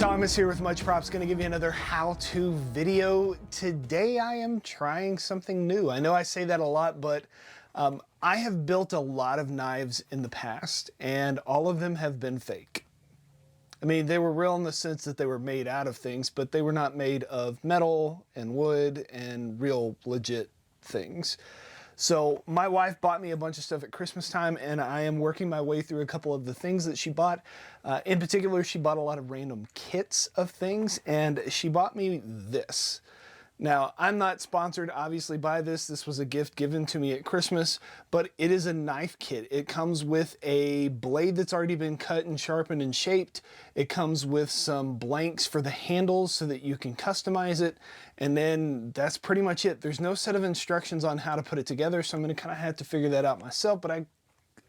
Thomas here with Much Props, going to give you another how-to video. Today I am trying something new. I know I say that a lot, but I have built a lot of knives in the past, and all of them have been fake. I mean, they were real in the sense that they were made out of things, but they were not made of metal and wood and real legit things. So my wife bought me a bunch of stuff at Christmas time, and I am working my way through a couple of the things that she bought. In particular, she bought a lot of random kits of things, and she bought me this. Now, I'm not sponsored, obviously, by this. This was a gift given to me at Christmas, but it is a knife kit. It comes with a blade that's already been cut and sharpened and shaped. It comes with some blanks for the handles so that you can customize it, and then that's pretty much it. There's no set of instructions on how to put it together, so I'm going to kind of have to figure that out myself, but I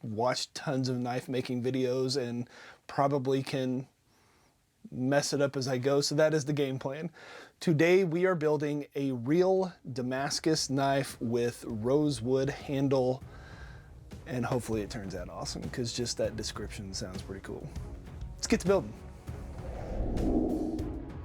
watched tons of knife making videos and probably can mess it up as I go, so that is the game plan. Today we are building a real Damascus knife with rosewood handle, and hopefully it turns out awesome, because just that description sounds pretty cool. Let's get to building.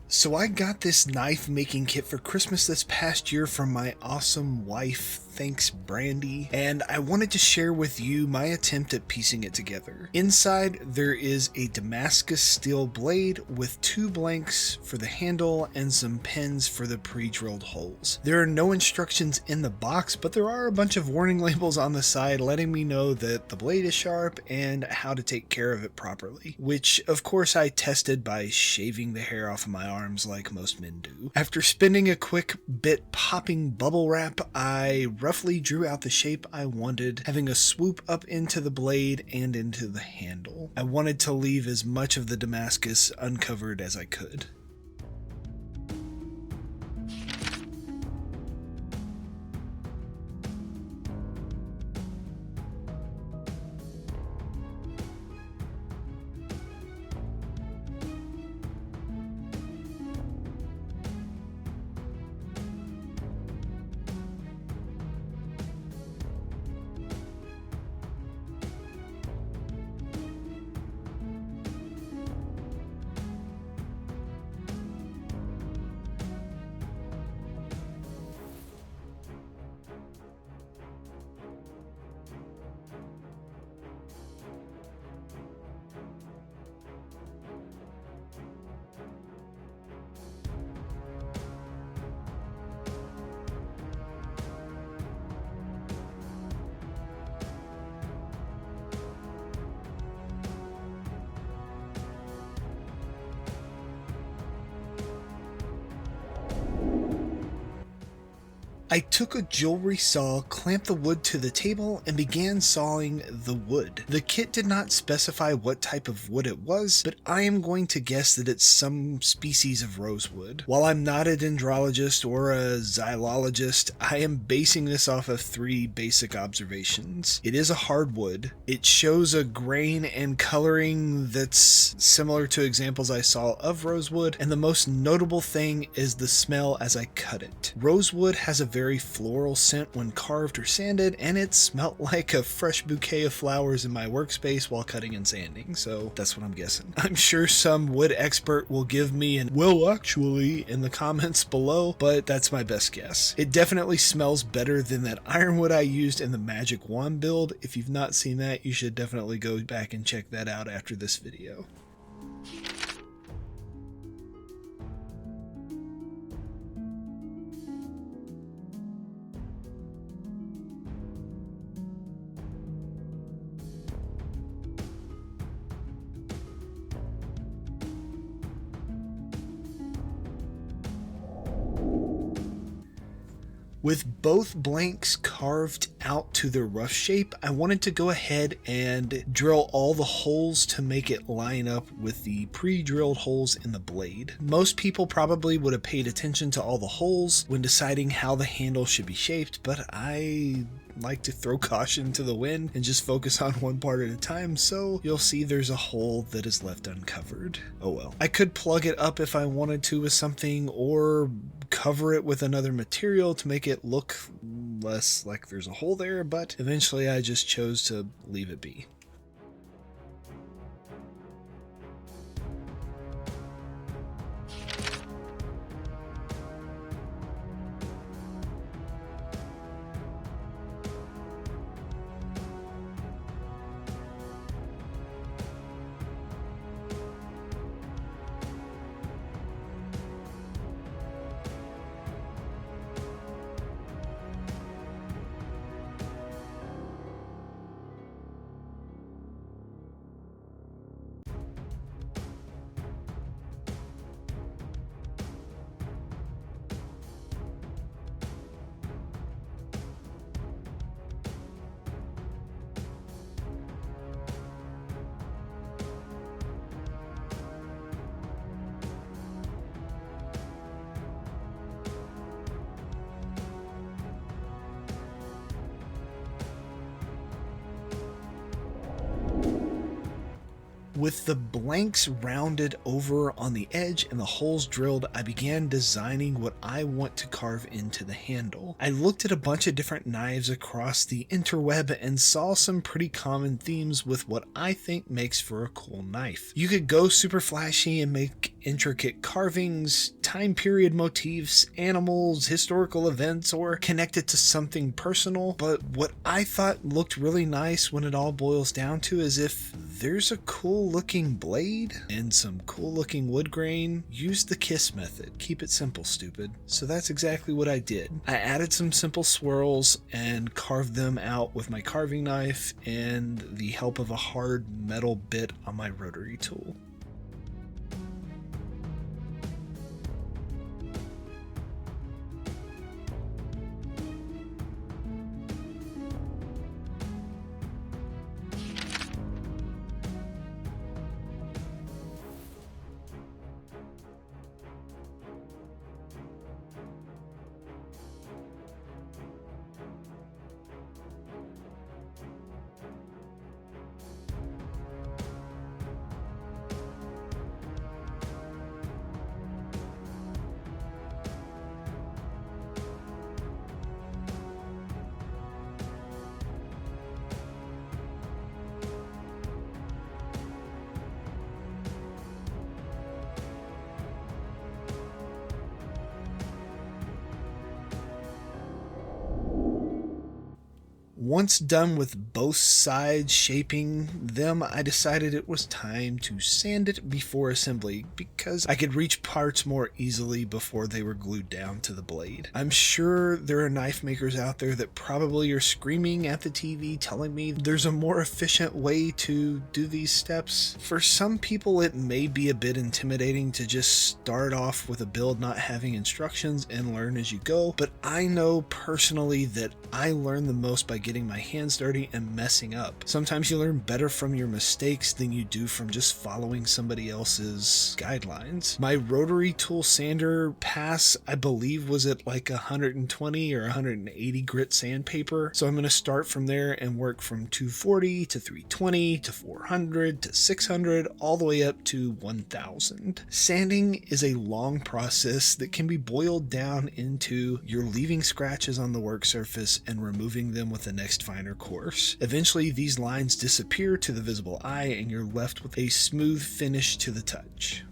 So I got this knife making kit for Christmas this past year from my awesome wife, thanks Brandy, and I wanted to share with you my attempt at piecing it together. Inside there is a Damascus steel blade with 2 blanks for the handle and some pins for the pre-drilled holes. There are no instructions in the box, but there are a bunch of warning labels on the side letting me know that the blade is sharp and how to take care of it properly, which of course I tested by shaving the hair off of my arms like most men do. After spending a quick bit popping bubble wrap, I roughly drew out the shape I wanted, having a swoop up into the blade and into the handle. I wanted to leave as much of the Damascus uncovered as I could. I took a jewelry saw, clamped the wood to the table, and began sawing the wood. The kit did not specify what type of wood it was, but I am going to guess that it's some species of rosewood. While I'm not a dendrologist or a xylologist, I am basing this off of 3 basic observations. It is a hardwood. It shows a grain and coloring that's similar to examples I saw of rosewood, and the most notable thing is the smell as I cut it. Rosewood has a very floral scent when carved or sanded, and it smelt like a fresh bouquet of flowers in my workspace while cutting and sanding, so that's what I'm guessing. I'm sure some wood expert will give me an "well, actually" in the comments below, but that's my best guess. It definitely smells better than that ironwood I used in the magic wand build. If you've not seen that, you should definitely go back and check that out after this video. With both blanks carved out to their rough shape, I wanted to go ahead and drill all the holes to make it line up with the pre-drilled holes in the blade. Most people probably would have paid attention to all the holes when deciding how the handle should be shaped, but I like to throw caution to the wind and just focus on one part at a time, so you'll see there's a hole that is left uncovered. Oh well. I could plug it up if I wanted to with something, or cover it with another material to make it look less like there's a hole there, but eventually I just chose to leave it be. With the blanks rounded over on the edge and the holes drilled, I began designing what I want to carve into the handle. I looked at a bunch of different knives across the interweb and saw some pretty common themes with what I think makes for a cool knife. You could go super flashy and make intricate carvings, time period motifs, animals, historical events, or connect it to something personal, but what I thought looked really nice when it all boils down to is if there's a cool looking blade and some cool looking wood grain, use the KISS method. Keep it simple, stupid. So that's exactly what I did. I added some simple swirls and carved them out with my carving knife and the help of a hard metal bit on my rotary tool. Once done with both sides shaping them, I decided it was time to sand it before assembly because I could reach parts more easily before they were glued down to the blade. I'm sure there are knife makers out there that probably are screaming at the TV telling me there's a more efficient way to do these steps. For some people it may be a bit intimidating to just start off with a build not having instructions and learn as you go, but I know personally that I learn the most by getting my hands dirty and messing up. Sometimes you learn better from your mistakes than you do from just following somebody else's guidelines. My rotary tool sander pass, I believe, was at like 120 or 180 grit sandpaper. So I'm going to start from there and work from 240 to 320 to 400 to 600 all the way up to 1000. Sanding is a long process that can be boiled down into you're leaving scratches on the work surface and removing them with the next finer course. Eventually these lines disappear to the visible eye and you're left with a smooth finish to the touch.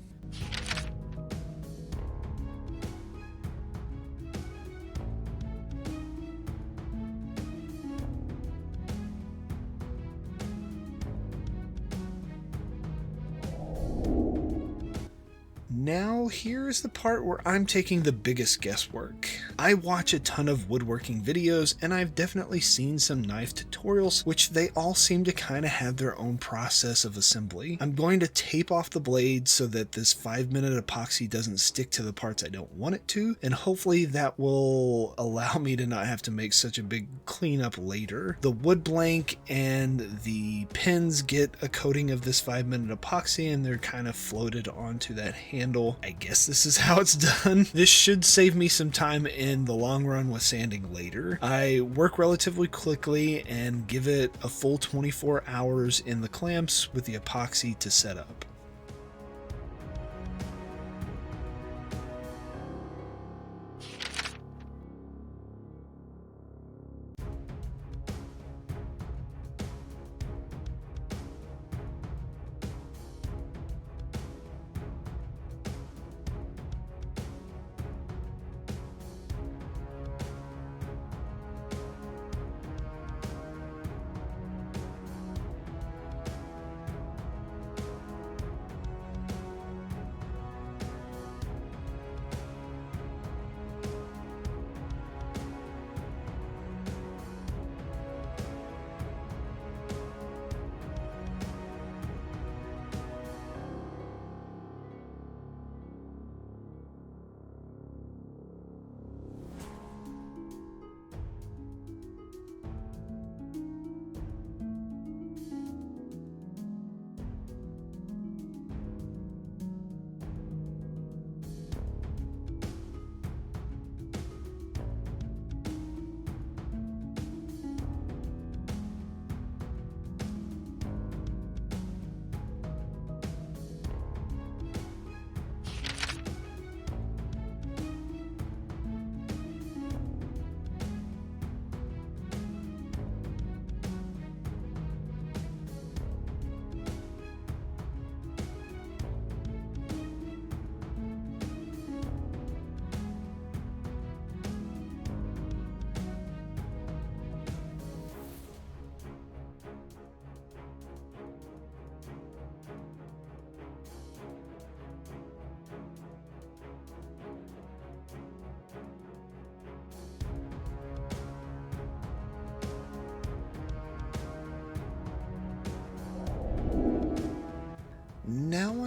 Now here's the part where I'm taking the biggest guesswork. I watch a ton of woodworking videos and I've definitely seen some knife tutorials, which they all seem to kind of have their own process of assembly. I'm going to tape off the blade so that this 5-minute epoxy doesn't stick to the parts I don't want it to, and hopefully that will allow me to not have to make such a big cleanup later. The wood blank and the pins get a coating of this 5-minute epoxy and they're kind of floated onto that handle. I guess this is how it's done. This should save me some time in the long run with sanding later. I work relatively quickly and give it a full 24 hours in the clamps with the epoxy to set up.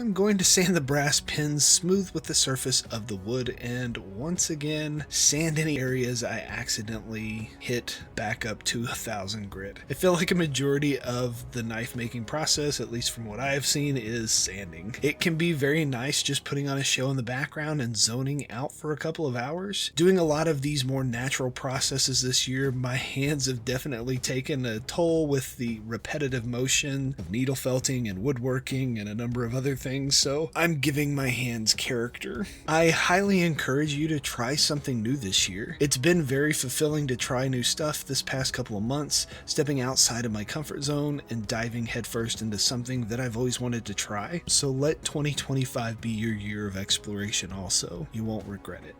I'm going to sand the brass pins smooth with the surface of the wood, and once again sand any areas I accidentally hit back up to 1000 grit. I feel like a majority of the knife making process, at least from what I have seen, is sanding. It can be very nice just putting on a show in the background and zoning out for a couple of hours. Doing a lot of these more natural processes this year, my hands have definitely taken a toll with the repetitive motion of needle felting and woodworking and a number of other things, so I'm giving my hands character. I highly encourage you to try something new this year. It's been very fulfilling to try new stuff this past couple of months, stepping outside of my comfort zone and diving headfirst into something that I've always wanted to try. So let 2025 be your year of exploration also. You won't regret it.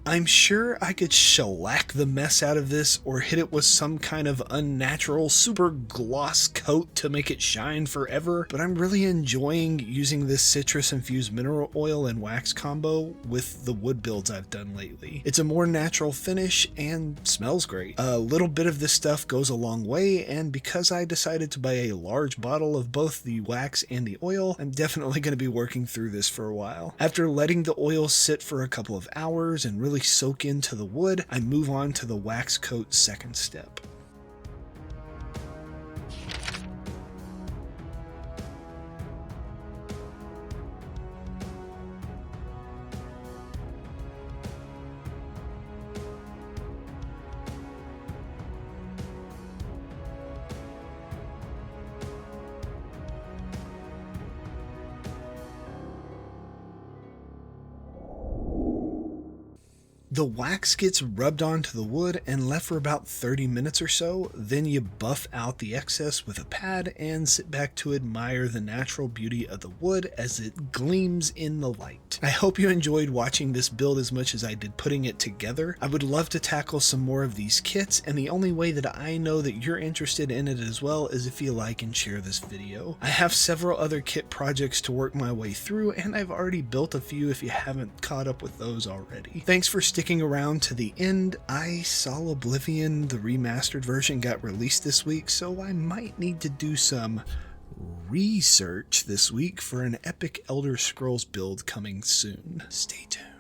I'm sure I could shellac the mess out of this or hit it with some kind of unnatural super gloss coat to make it shine forever, but I'm really enjoying using this citrus infused mineral oil and wax combo with the wood builds I've done lately. It's a more natural finish and smells great. A little bit of this stuff goes a long way, and because I decided to buy a large bottle of both the wax and the oil, I'm definitely going to be working through this for a while. After letting the oil sit for a couple of hours and really soak into the wood, I move on to the wax coat second step. The wax gets rubbed onto the wood and left for about 30 minutes or so, then you buff out the excess with a pad and sit back to admire the natural beauty of the wood as it gleams in the light. I hope you enjoyed watching this build as much as I did putting it together. I would love to tackle some more of these kits, and the only way that I know that you're interested in it as well is if you like and share this video. I have several other kit projects to work my way through, and I've already built a few if you haven't caught up with those already. Thanks for sticking around to the end. I saw Oblivion, the remastered version, got released this week, so I might need to do some research this week for an epic Elder Scrolls build coming soon. Stay tuned.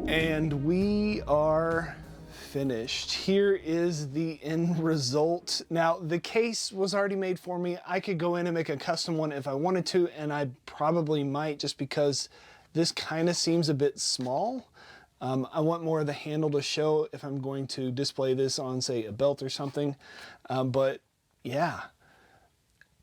And we are finished. Here is the end result. Now, the case was already made for me. I could go in and make a custom one if I wanted to, and I probably might, just because this kind of seems a bit small. I want more of the handle to show if I'm going to display this on, say, a belt or something. But yeah,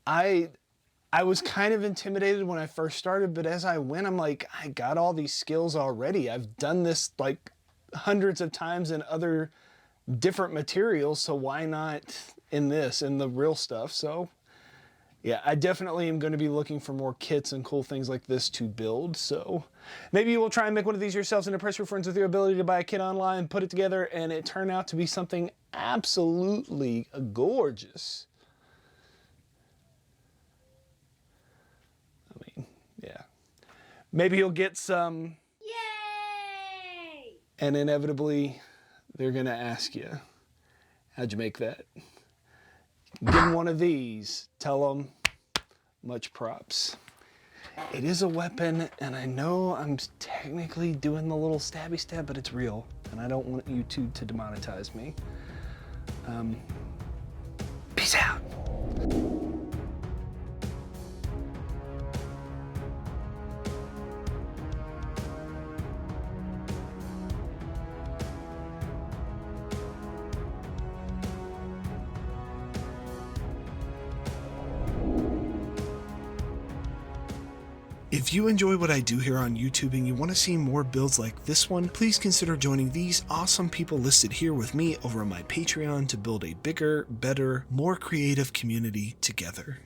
I was kind of intimidated when I first started, but as I went, I'm like, I got all these skills already. I've done this like hundreds of times in other different materials, so why not in this, in the real stuff? So yeah, I definitely am going to be looking for more kits and cool things like this to build. So maybe you will try and make one of these yourselves and impress your friends with your ability to buy a kit online, put it together, and it turned out to be something absolutely gorgeous. Yeah. Maybe you'll get some... Yay! And inevitably, they're going to ask you, how'd you make that? Give them one of these. Tell them, much props. It is a weapon, and I know I'm technically doing the little stabby stab, but it's real, and I don't want YouTube to demonetize me. Peace out. If you enjoy what I do here on YouTube and you want to see more builds like this one, please consider joining these awesome people listed here with me over on my Patreon to build a bigger, better, more creative community together.